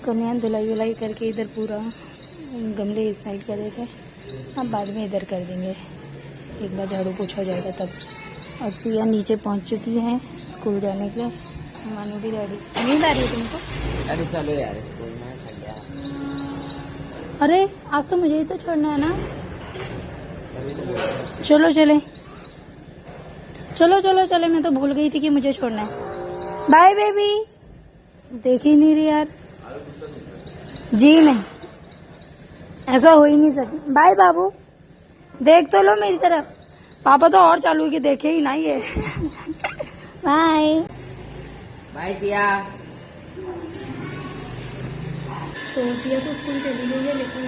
कन्या धुलाई वुलाई करके इधर पूरा गमले इस साइड कर देते हैं, हम बाद में इधर कर देंगे, एक बार झाड़ू पोछा हो जाएगा तब। अब सिया नीचे पहुंच चुकी हैं स्कूल जाने के लिए, मानू भी रेडी। नींद आ रही है तुमको? अरे चलो यार, स्कूल में थक गया। अरे आज तो मुझे ही तो छोड़ना है ना। चलो चले, चलो चलो चले, मैं तो भूल गई थी कि मुझे छोड़ना है। Bye baby. देख ही नहीं रही यार जी, नहीं ऐसा हो ही नहीं सकता। बाय बाबू, देख तो लो मेरी तरफ। पापा तो और चालू की देखे ही ना ये। Bye bye Siya. तो सिया तो स्कूल चली गई है, लेकिन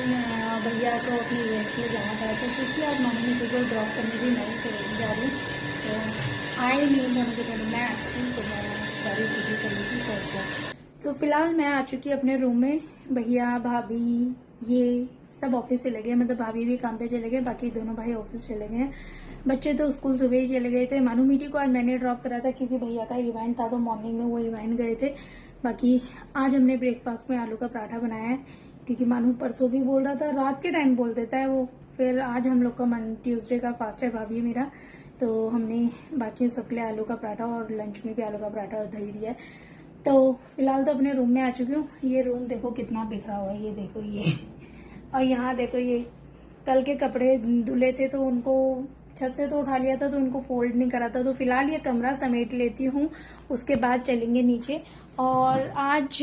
भैया को अपनी इवेंट में जाना था, तो क्योंकि आज मम्मी को ड्रॉप करने भी नहीं चली जा रही, तो आई नहीं मैं, मुझे कहना मैं आती हूँ, तो मैं सारी चीज़ें कर ली थी पहुँच गया। तो फिलहाल मैं आ चुकी अपने रूम में। भैया भाभी ये सब ऑफिस चले गए, मतलब भाभी भी काम पे चले गए, बाकी दोनों भाई ऑफिस चले गए हैं। बच्चे तो स्कूल सुबह ही चले गए थे। मानू मीठी को आज मैंने ड्रॉप करा था क्योंकि भैया का इवेंट था, तो मॉर्निंग में वो इवेंट गए थे। बाकी आज हमने ब्रेकफास्ट में आलू का पराठा बनाया है, क्योंकि मानू परसों भी बोल रहा था, रात के टाइम बोल देता है वो। फिर आज हम लोग का ट्यूसडे का फास्ट है भाभी मेरा, तो हमने बाकी सबके लिए आलू का पराठा और लंच में भी आलू का पराठा और दही दिया है। तो फिलहाल तो अपने रूम में आ चुकी हूँ। ये रूम देखो कितना बिखरा हुआ है, ये देखो ये, और यहाँ देखो ये कल के कपड़े धुले थे तो उनको छत से तो उठा लिया था, तो उनको फोल्ड नहीं करा था। तो फिलहाल ये कमरा समेट लेती हूँ, उसके बाद चलेंगे नीचे। और आज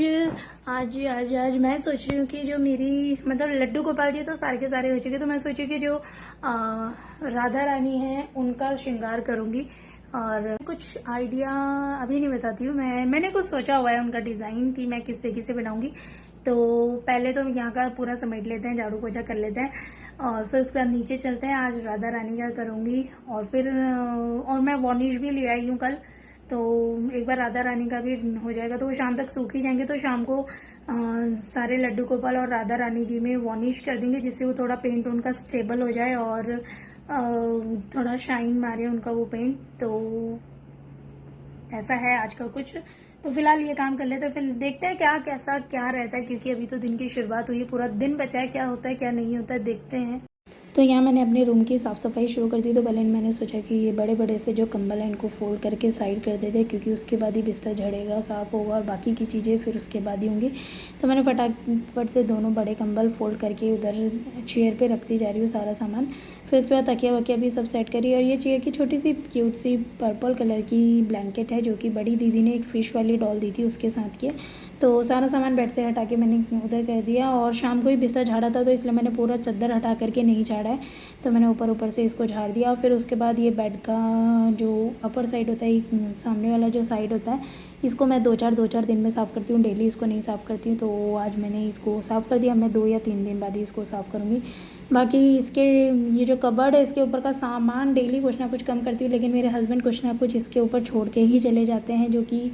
आज आज आज मैं सोच रही हूँ कि जो मेरी मतलब लड्डू गोपाल जी तो सारे के सारे हो चुके, तो मैं सोची कि जो राधा रानी है उनका श्रृंगार करूंगी। और कुछ आइडिया अभी नहीं बताती हूँ, मैंने कुछ सोचा हुआ है उनका डिजाइन कि मैं किस तरीके से बनाऊंगी। तो पहले तो यहाँ का पूरा समेट लेते हैं, झाड़ू पोछा कर लेते हैं, और फिर उसके बाद नीचे चलते हैं। आज राधा रानी का करूंगी, और फिर और मैं वॉर्निश भी ले आई हूँ कल, तो एक बार राधा रानी का भी हो जाएगा, तो वो शाम तक सूख ही जाएंगे। तो शाम को सारे लड्डू गोपाल और राधा रानी जी में वॉर्निश कर देंगे, जिससे वो थोड़ा पेंट उनका स्टेबल हो जाए और थोड़ा शाइन मारे उनका वो पेंट। तो ऐसा है आज का कुछ। तो फिलहाल ये काम कर लेते हैं, फिर देखते हैं क्या कैसा क्या रहता है, क्योंकि अभी तो दिन की शुरुआत हुई है, पूरा दिन बचा है, क्या होता है क्या नहीं होता है देखते हैं। तो यहाँ मैंने अपने रूम की साफ़ सफाई शुरू कर दी। तो पहले मैंने सोचा कि ये बड़े बड़े से जो कंबल हैं इनको फोल्ड करके साइड कर देते हैं, क्योंकि उसके बाद ही बिस्तर झड़ेगा, साफ़ होगा, और बाकी की चीज़ें फिर उसके बाद ही होंगी। तो मैंने फटाफट से दोनों बड़े कंबल फोल्ड करके उधर चेयर पे रखती जा रही हूँ सारा सामान। फिर उसके बाद तकिया वकिया भी सब सेट करी। और ये चेयर की छोटी सी क्यूट सी पर्पल कलर की ब्लैंकेट है, जो कि बड़ी दीदी ने एक फ़िश वाली डॉल दी थी उसके साथ की। तो सारा सामान बेड से हटा के मैंने उधर कर दिया, और शाम को ही बिस्तर झाड़ा था, तो इसलिए मैंने पूरा चादर हटा करके नहीं झाड़ा है, तो मैंने ऊपर से इसको झाड़ दिया। और फिर उसके बाद ये बेड का जो अपर साइड होता है, सामने वाला जो साइड होता है, इसको मैं दो चार दिन में साफ़ करती हूँ, डेली इसको नहीं साफ़ करती हूँ। तो आज मैंने इसको साफ़ कर दिया, मैं 2 या 3 दिन बाद ही इसको साफ़ करूँगी। बाकी इसके ये जो कबर्ड है इसके ऊपर का सामान डेली कुछ ना कुछ कम करती हूँ, लेकिन मेरे हस्बैंड कुछ ना कुछ इसके ऊपर छोड़ के ही चले जाते हैं, जो कि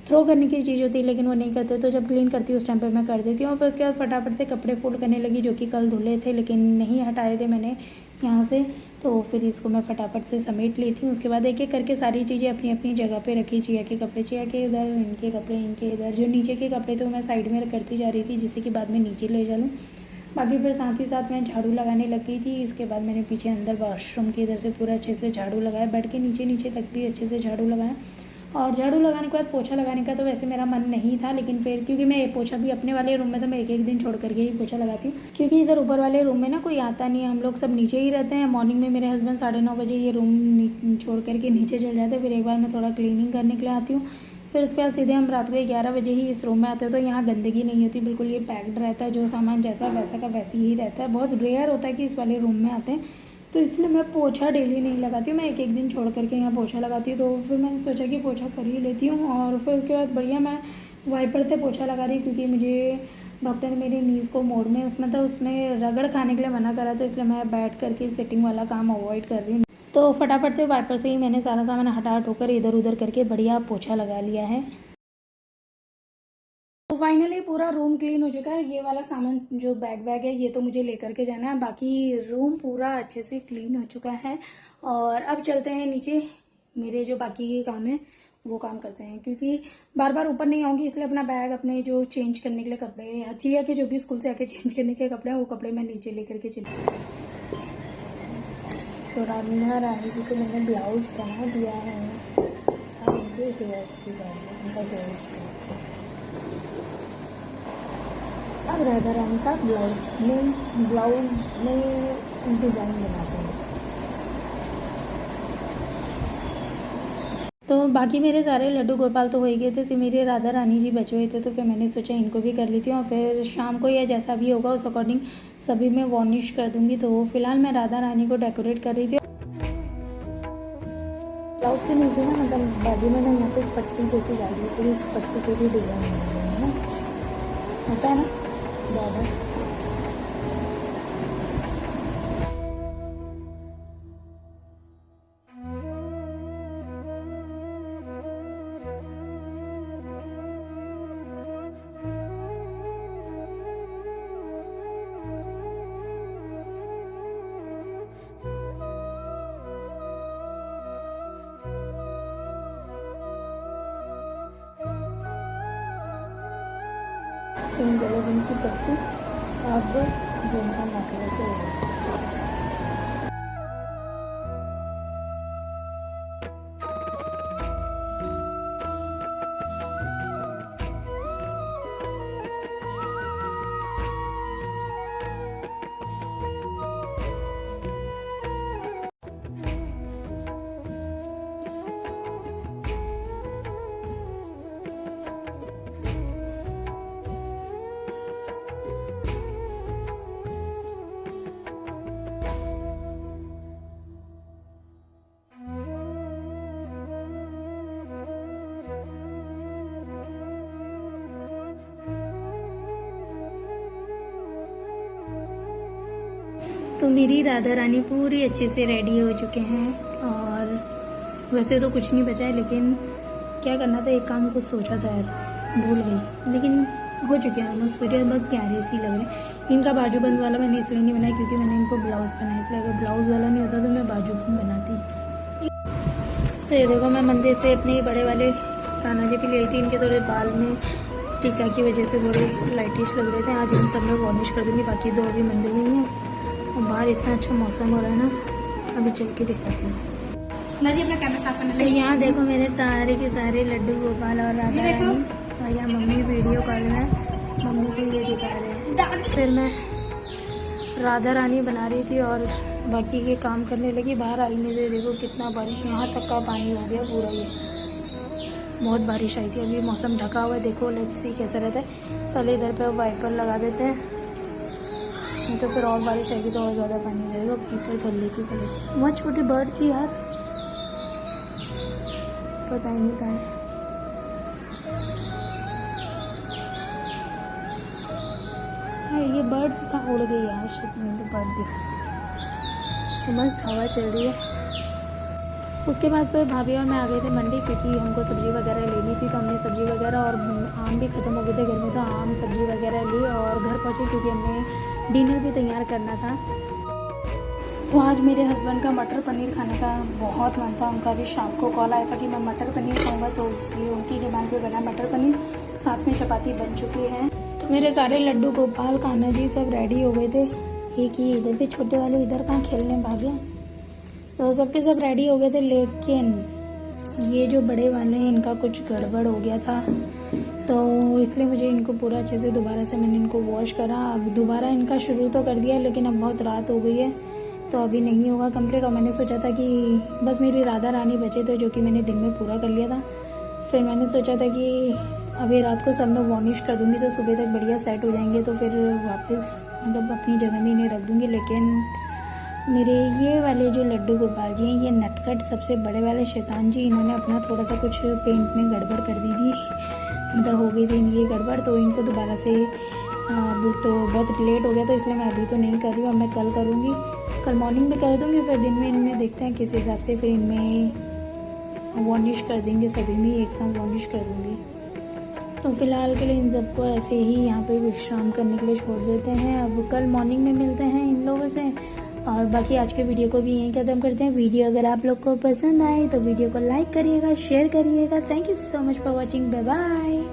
थ्रो करने की चीज़ होती है, लेकिन वो नहीं करते। तो जब क्लीन करती हूँ उस टाइम पे मैं कर देती हूँ। और फिर उसके बाद फटाफट से कपड़े फोल्ड करने लगी, जो कि कल धुले थे लेकिन नहीं हटाए थे मैंने यहाँ से, तो फिर इसको मैं फटाफट से समेट लेती हूँ। उसके बाद एक एक करके सारी चीज़ें अपनी अपनी जगह पे रखी। चिया के कपड़े चिया के इधर, इनके कपड़े इनके इधर, जो नीचे के कपड़े थे वो मैं साइड में करती जा रही थी, जिससे कि बाद में नीचे ले जा लूँ। बाकी फिर साथ ही साथ मैं झाड़ू लगाने लग गई थी। इसके बाद मैंने पीछे अंदर वॉशरूम के इधर से पूरा अच्छे से झाड़ू लगाया, बेड के नीचे तक भी अच्छे से झाड़ू लगाया। और झाड़ू लगाने के बाद पोछा लगाने का तो वैसे मेरा मन नहीं था, लेकिन फिर क्योंकि मैं पोछा भी अपने वाले रूम में तो मैं एक दिन छोड़ करके ही पोछा लगाती हूँ, क्योंकि इधर ऊपर वाले रूम में ना कोई आता नहीं है, हम लोग सब नीचे ही रहते हैं। मॉर्निंग में मेरे हस्बैंड 9:30 बजे ये रूम छोड़ करके नीचे चल जाते हैं, फिर एक बार मैं थोड़ा क्लीनिंग करने के लिए आती हूँ। फिर उसके बाद सीधे हम रात को 11 बजे ही इस रूम में आते हैं। तो यहाँ गंदगी नहीं होती, बिल्कुल ये पैक्ड रहता है, जो सामान जैसा वैसा का वैसे ही रहता है। बहुत रेयर होता है कि इस वाले रूम में आते हैं, तो इसलिए मैं पोछा डेली नहीं लगाती हूँ, मैं एक दिन छोड़ करके यहाँ पोछा लगाती हूँ। तो फिर मैंने सोचा कि पोछा कर ही लेती हूँ। और फिर उसके बाद बढ़िया मैं वाइपर से पोछा लगा रही, क्योंकि मुझे डॉक्टर ने मेरी नीज़ को मोड़ में उसमें रगड़ खाने के लिए मना करा, तो इसलिए मैं बैठ करके सिटिंग वाला काम अवॉइड कर रही हूँ। तो फटाफट से वाइपर से ही मैंने सारा सामान हटा कर इधर उधर करके बढ़िया पोछा लगा लिया है। तो फाइनली पूरा रूम क्लीन हो चुका है। ये वाला सामान जो बैग है ये तो मुझे लेकर के जाना है, बाकी रूम पूरा अच्छे से क्लीन हो चुका है। और अब चलते हैं नीचे, मेरे जो बाकी के काम है वो काम करते हैं, क्योंकि बार बार ऊपर नहीं आऊँगी, इसलिए अपना बैग अपने जो चेंज करने के लिए कपड़े या जिया के जो भी स्कूल से आके चेंज करने के कपड़े हैं वो कपड़े मैं नीचे लेकर के चली। तो रानी जी को मैंने ब्लाउज बना दिया है। अब उनके हेयर्स की बात है, उनका हेयर्स अब राधा रानी का ब्लाउज में डिज़ाइन बनाते हैं। तो बाकी मेरे सारे लड्डू गोपाल तो हो ही गए थे, सिर्फ मेरे राधा रानी जी बचे हुए थे, तो फिर मैंने सोचा इनको भी कर लेती हूँ और फिर शाम को या जैसा भी होगा उस अकॉर्डिंग सभी में वार्निश कर दूँगी। तो फिलहाल मैं राधा रानी को डेकोरेट कर रही थी। ब्लाउज के नीचे ना मतलब बाजू में ना यहाँ पे पट्टी जैसी डाली है, तो इस पट्टी पे भी डिज़ाइन बना रही है ना, होता है ना बॉर्डर। इन गोल्डन की पत्ती अब झुमका नाकरे से हो गई। तो मेरी राधा रानी पूरी अच्छे से रेडी हो चुके हैं और वैसे तो कुछ नहीं बचा है, लेकिन क्या करना था, एक काम को सोचा था यार, भूल गई, लेकिन हो चुके हैं ऑलमोस्ट पूरे। बहुत प्यारे सी लग रहे हैं। इनका बाजूबंद वाला मैंने इसलिए नहीं बनाया क्योंकि मैंने इनको ब्लाउज बनाया, इसलिए अगर ब्लाउज वाला नहीं होता तो मैं बाजूबंद बनाती। तो ये देखो, मैं मंदिर से अपने बड़े वाले कान्हा जी भी ली थी। इनके थोड़े बाल में टीका की वजह से थोड़े लाइटिश लग रहे थे। आज इन सब में वार्निश कर दूँगी, बाकी दो अभी मंदिर में ही है। और बाहर इतना अच्छा मौसम हो रहा है ना, अभी चल के दिखाती हूँ। नदी अपना कैमरा साफ करने तो यहाँ देखो मेरे सारे के सारे लड्डू गोपाल और राधा रानी, और यहाँ मम्मी वीडियो कॉल में मम्मी को ये दिखा रहे हैं। फिर मैं राधा रानी बना रही थी और बाकी के काम करने लगी। बाहर आई नहीं, देखो कितना बारिश, यहाँ तक का पानी हो गया पूरा। ये बहुत बारिश आई थी। अभी मौसम ढका हुआ है, देखो लेट्स सी कैसा रहता है। पहले इधर पे वाइपर लगा देते हैं, नहीं तो फिर और बारिश आएगी तो और ज़्यादा पानी रहेगा। ऊपर कर लेती पहले। वहाँ छोटी बर्ड थी यार, पता ही नहीं कहाँ है ये बर्ड, कहाँ उड़ गई यार। शिट, में तो बर्ड दिखती। तो मस्त हवा चल रही है। उसके बाद फिर भाभी और मैं आ गए थे मंडी, क्योंकि हमको सब्ज़ी वगैरह लेनी थी। तो हमने सब्ज़ी वगैरह और आम भी ख़त्म हो गए थे घर में, तो आम सब्ज़ी वगैरह ली और घर पहुँचे, क्योंकि हमने डिनर भी तैयार करना था। तो आज मेरे हस्बैंड का मटर पनीर खाने का बहुत मन था। उनका भी शाम को कॉल आया था कि मैं मटर पनीर खाऊंगा, तो इसलिए उनकी डिमांड पे बना मटर पनीर। साथ में चपाती बन चुकी है। तो मेरे सारे लड्डू गोपाल कान्हा जी सब रेडी हो गए थे। एक ही इधर पे छोटे वाले इधर कहाँ खेलने भागे, तो सबके सब रेडी हो गए थे। लेकिन ये जो बड़े वाले हैं इनका कुछ गड़बड़ हो गया था, तो इसलिए मुझे इनको पूरा अच्छे से दोबारा से मैंने इनको वॉश करा। अब दोबारा इनका शुरू तो कर दिया, लेकिन अब बहुत रात हो गई है तो अभी नहीं होगा कंप्लीट। और मैंने सोचा था कि बस मेरी राधा रानी बचे थे, जो कि मैंने दिन में पूरा कर लिया था। फिर मैंने सोचा था कि अभी रात को सब में वार्निश कर दूँगी, तो सुबह तक बढ़िया सेट हो जाएंगे, तो फिर वापस मतलब अपनी जगह में इन्हें रख दूँगी। लेकिन मेरे ये वाले जो लड्डू गोपाल जी हैं, ये नटखट सबसे बड़े वाले शैतान जी, इन्होंने अपना थोड़ा सा कुछ पेंट में गड़बड़ कर दी थी, मतलब हो गई थी इनकी गड़बड़। तो इनको दोबारा से अब तो बहुत लेट हो गया, तो इसलिए मैं अभी तो नहीं कर रही हूँ। अब मैं कल करूँगी, कल मॉर्निंग में कर दूँगी, फिर दिन में इनमें देखते हैं किस हिसाब से फिर इनमें वार्निश कर देंगे। सभी में एक साथ वार्निश कर दूँगी। तो फिलहाल के लिए इन सबको ऐसे ही यहाँ पे विश्राम करने के लिए छोड़ देते हैं। अब कल मॉर्निंग में मिलते हैं इन लोगों से। और बाकी आज के वीडियो को भी यहीं ख़त्म करते हैं। वीडियो अगर आप लोग को पसंद आए तो वीडियो को लाइक करिएगा, शेयर करिएगा। Thank you so much for watching. Bye bye.